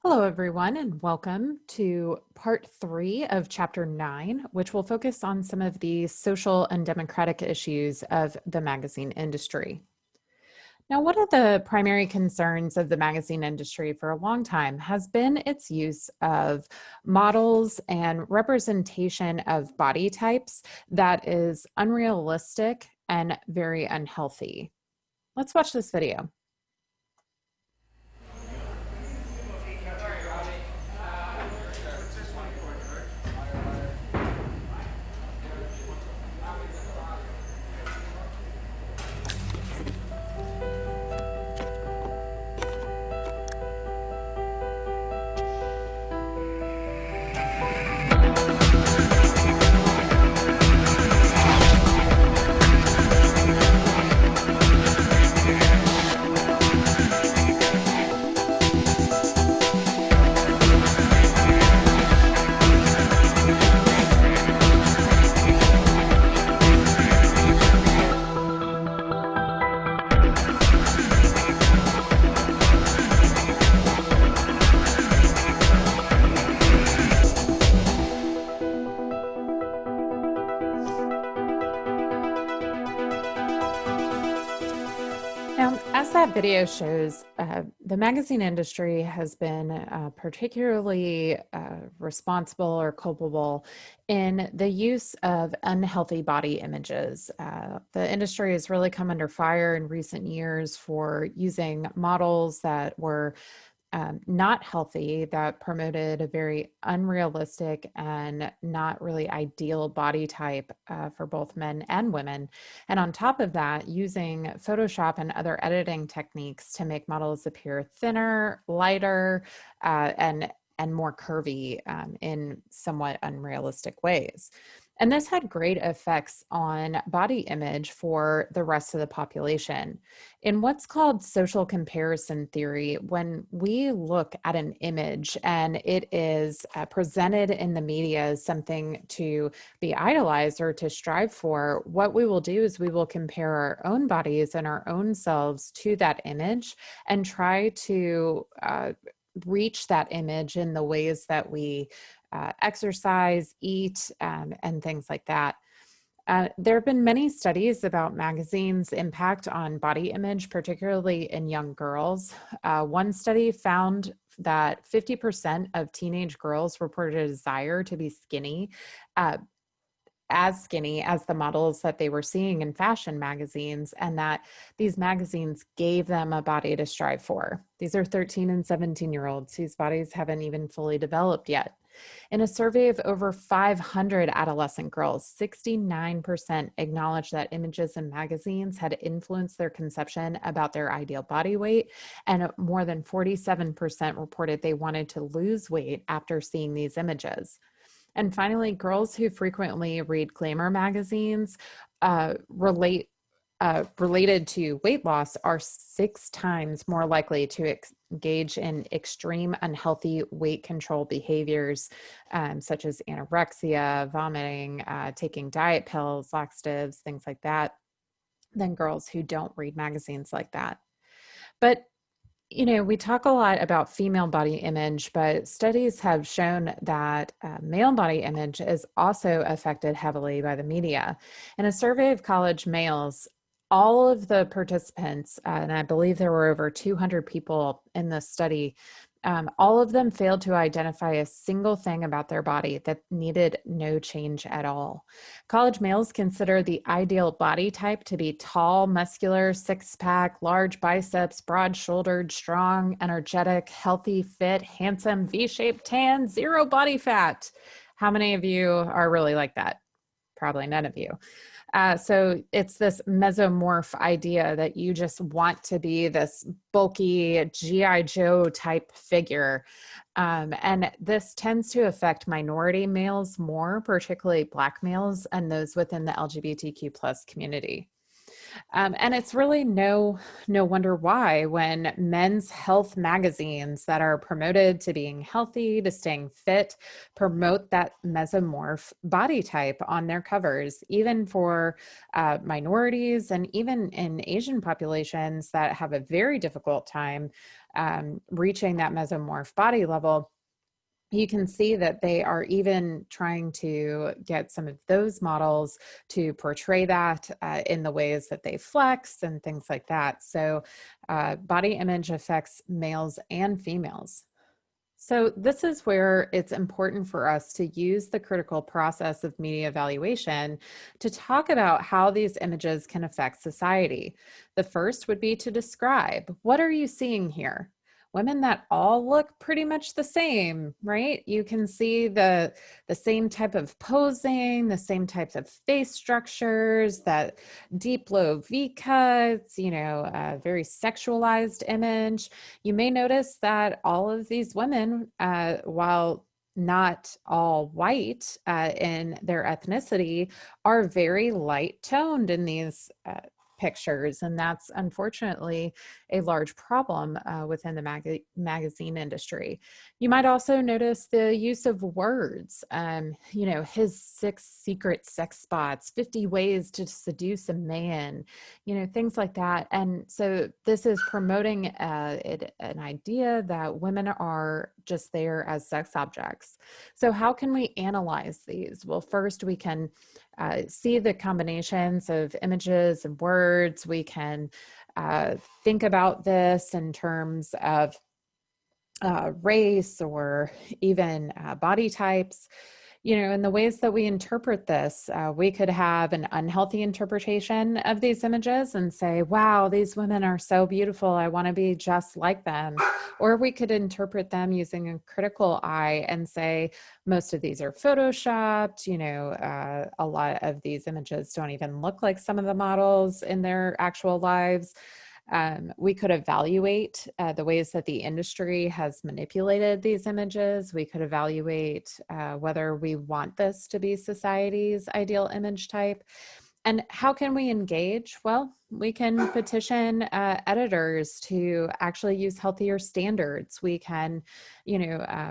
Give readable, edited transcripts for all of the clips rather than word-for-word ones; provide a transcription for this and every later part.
Hello, everyone, and welcome to part 3 of chapter 9, which will focus on some of the social and democratic issues of the magazine industry. Now, one of the primary concerns of the magazine industry for a long time has been its use of models and representation of body types that is unrealistic and very unhealthy. Let's watch this video. Now, as that video shows, the magazine industry has been particularly responsible or culpable in the use of unhealthy body images. The industry has really come under fire in recent years for using models that were not healthy, that promoted a very unrealistic and not really ideal body type for both men and women. And on top of that, using Photoshop and other editing techniques to make models appear thinner, lighter, and more curvy in somewhat unrealistic ways. And this had great effects on body image for the rest of the population. In what's called social comparison theory, when we look at an image and it is presented in the media as something to be idolized or to strive for, what we will do is we will compare our own bodies and our own selves to that image and try to reach that image in the ways that we exercise, eat, and things like that. There have been many studies about magazines' impact on body image, particularly in young girls. One study found that 50% of teenage girls reported a desire to be as skinny as the models that they were seeing in fashion magazines, and that these magazines gave them a body to strive for. These are 13 and 17-year-olds whose bodies haven't even fully developed yet. In a survey of over 500 adolescent girls, 69% acknowledged that images in magazines had influenced their conception about their ideal body weight, and more than 47% reported they wanted to lose weight after seeing these images. And finally, girls who frequently read glamour magazines related to weight loss are 6 times more likely to engage in extreme unhealthy weight control behaviors, such as anorexia, vomiting, taking diet pills, laxatives, things like that, than girls who don't read magazines like that. But we talk a lot about female body image, but studies have shown that male body image is also affected heavily by the media. In a survey of college males, all of the participants, and I believe there were over 200 people in this study, all of them failed to identify a single thing about their body that needed no change at all. College males consider the ideal body type to be tall, muscular, six-pack, large biceps, broad-shouldered, strong, energetic, healthy, fit, handsome, V-shaped, tan, zero body fat. How many of you are really like that? Probably none of you. So it's this mesomorph idea that you just want to be this bulky G.I. Joe type figure. And this tends to affect minority males more, particularly Black males and those within the LGBTQ plus community. And it's really no wonder why, when men's health magazines that are promoted to being healthy, to staying fit, promote that mesomorph body type on their covers, even for minorities and even in Asian populations that have a very difficult time reaching that mesomorph body level. You can see that they are even trying to get some of those models to portray that in the ways that they flex and things like that. So body image affects males and females. So this is where it's important for us to use the critical process of media evaluation to talk about how these images can affect society. The first would be to describe, what are you seeing here? Women that all look pretty much the same, right? You can see the same type of posing, the same types of face structures, that deep low V cuts, a very sexualized image. You may notice that all of these women, while not all white in their ethnicity, are very light toned in these pictures. And that's unfortunately a large problem within the magazine industry. You might also notice the use of words, his 6 secret sex spots, 50 ways to seduce a man, things like that. And so this is promoting an idea that women are just there as sex objects. So how can we analyze these? Well, first we can see the combinations of images and words. We can think about this in terms of race or even body types. In the ways that we interpret this, we could have an unhealthy interpretation of these images and say, wow, these women are so beautiful, I want to be just like them. Or we could interpret them using a critical eye and say, most of these are photoshopped. A lot of these images don't even look like some of the models in their actual lives. We could evaluate the ways that the industry has manipulated these images. We could evaluate whether we want this to be society's ideal image type. And how can we engage? Well, we can petition editors to actually use healthier standards. We can,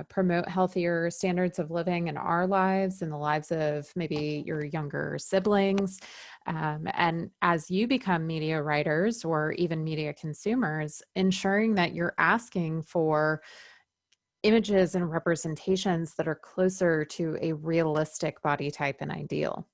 promote healthier standards of living in our lives and the lives of maybe your younger siblings. And as you become media writers or even media consumers, ensuring that you're asking for images and representations that are closer to a realistic body type and ideal.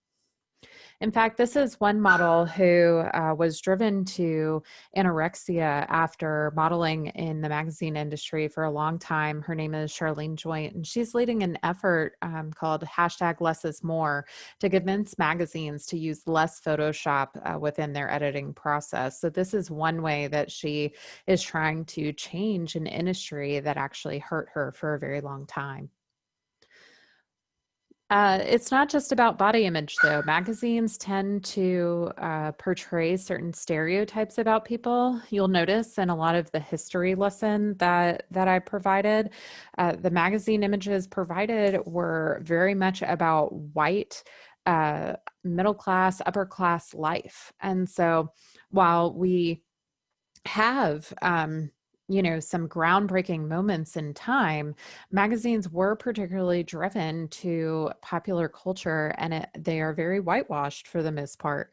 In fact, this is one model who was driven to anorexia after modeling in the magazine industry for a long time. Her name is Charlene Joint, and she's leading an effort called #LessIsMore to convince magazines to use less Photoshop within their editing process. So this is one way that she is trying to change an industry that actually hurt her for a very long time. It's not just about body image, though. Magazines tend to portray certain stereotypes about people. You'll notice in a lot of the history lesson that I provided, the magazine images provided were very much about white, middle class, upper class life. And so while we have some groundbreaking moments in time, magazines were particularly driven to popular culture, and they are very whitewashed for the most part.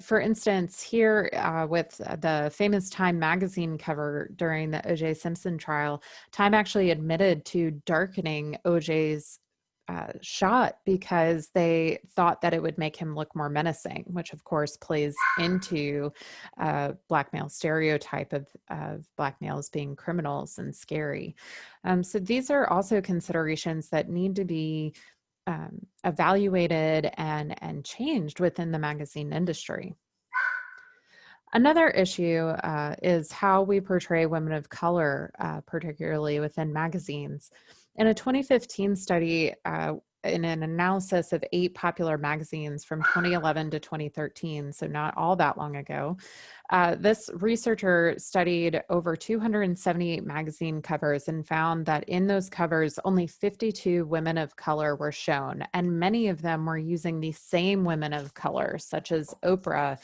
For instance, here with the famous Time magazine cover during the O.J. Simpson trial, Time actually admitted to darkening O.J.'s shot because they thought that it would make him look more menacing, which of course plays into black male stereotype of black males being criminals and scary. So these are also considerations that need to be evaluated and changed within the magazine industry. Another issue is how we portray women of color, particularly within magazines. In a 2015 study, in an analysis of 8 popular magazines from 2011 to 2013, so not all that long ago. This researcher studied over 278 magazine covers and found that in those covers, only 52 women of color were shown, and many of them were using the same women of color, such as Oprah,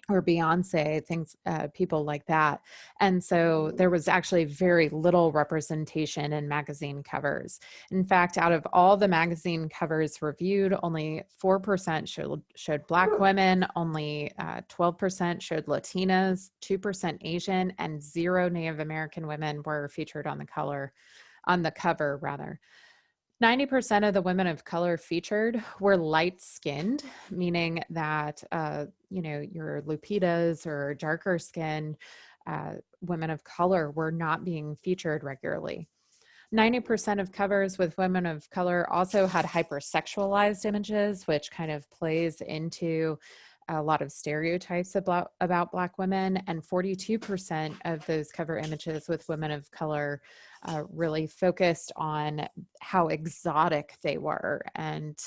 or Beyonce, things, people like that. And so there was actually very little representation in magazine covers. In fact, out of all the magazine covers reviewed, only 4% showed Black women, only 12% showed Latinas, 2% Asian, and 0 Native American women were featured on the cover rather. 90% of the women of color featured were light-skinned, meaning that, your Lupitas or darker skin women of color were not being featured regularly. 90% of covers with women of color also had hypersexualized images, which kind of plays into a lot of stereotypes about Black women, and 42% of those cover images with women of color really focused on how exotic they were and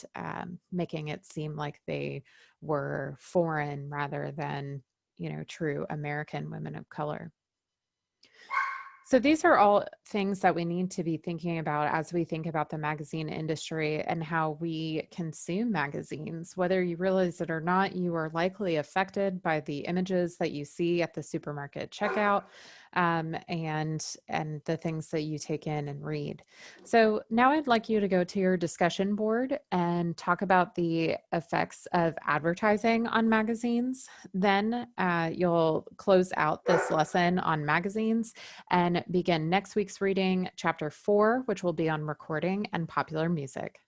making it seem like they were foreign rather than, true American women of color. So these are all things that we need to be thinking about as we think about the magazine industry and how we consume magazines. Whether you realize it or not, you are likely affected by the images that you see at the supermarket checkout, and the things that you take in and read. So now I'd like you to go to your discussion board and talk about the effects of advertising on magazines. Then you'll close out this lesson on magazines and begin next week's reading, chapter 4, which will be on recording and popular music.